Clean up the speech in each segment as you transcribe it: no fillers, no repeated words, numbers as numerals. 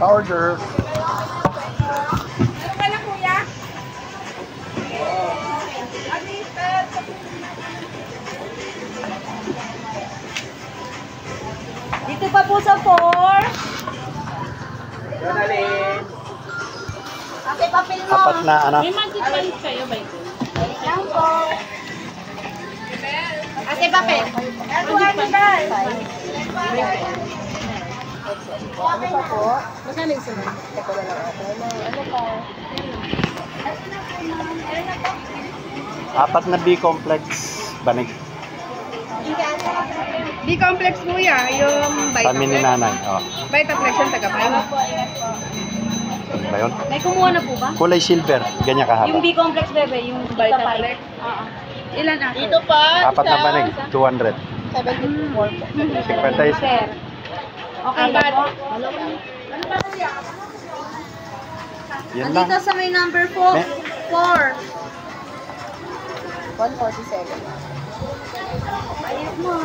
Order. Ano ka na, kuya? Dito pa po sa 4. Okay, papel mo. Apat na ano. May magic band kayo ba ito? Lang po. Okay, papel. Magic band. Ano pa po? Magkano yung sunod? Ito na lang ako. Ano pa? Apat na B-complex. Banig. B-complex kuya, yung Kami ni nanay. Oh. Vitaplex yung taga-5. Ano ba yun? May kumuha na po ba? Kulay silver. Ganyan kahaba. Yung B-complex bebe, yung Vitaplex. Oo. Ilan ako? Dito pa. Apat na banig. 200. 74 po. 56. Sir. Okay. Yun lang. Andito sa may number 4. May- 4. 147. Ayos mo.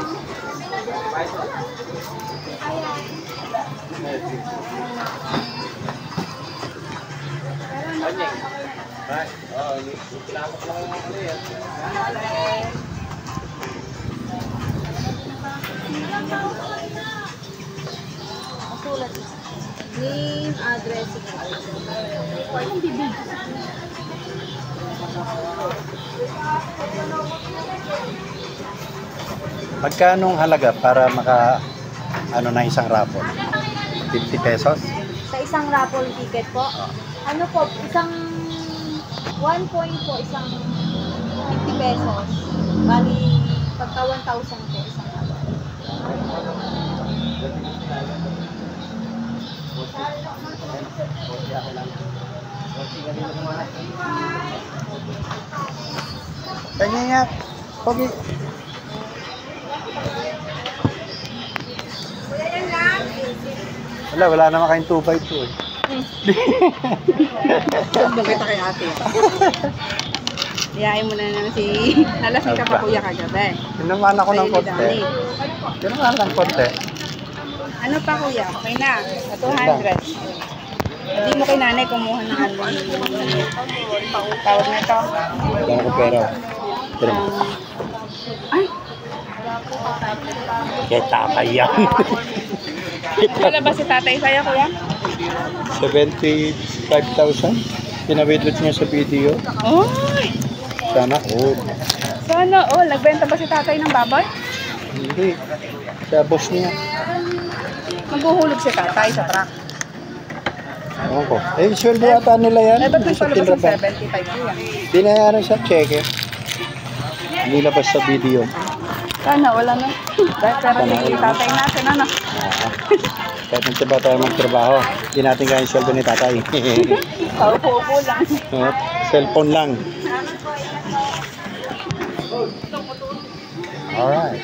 Sulat. Name, address, Yung bibig. Magkanong halaga para maka ano na isang raffle? 50 pesos? sa isang raffle ticket po. Ano po, isang 1 point po, isang 50 pesos. Bali, pagka 1,000 po, isang raffle. Kanya nga. Pogi. Wala naman kayong 2x2 eh. Doon kita kay ate. Iyain mo na naman si... Nalasing ka pa kuya kagabi. Tinamaan ako ng Sa'yo ni konti. Danny. Tinamaan ng konti. Ano pa kuya? Okay na. 200. Hindi mo kay nanay kumuha ng ano. Tawag na ito. Wala ko pera. Pero, Ay! kaya tatay yan. Wala ba si tatay sa'yo kuya? 75,000. Pinabidlot niya sa video. Oy! Sana all. Sana all. Nagbenta ba si tatay ng baboy? Hindi. Sa boss niya. Maghuhulog si tatay sa truck. Ewan ko. Eh, sweldo ata nila yan. Eh, ba't may Sa palabas ng tinrabaho. 75 kuya? Binayaran sa cheque. Nilabas sa video. Sana wala na. Dahil pero si tatay natin ano. Kahit nagtrabaho tayo magtrabaho, hindi natin kaya yung sweldo ni tatay. Paupo-upo lang. Cellphone lang. Alright.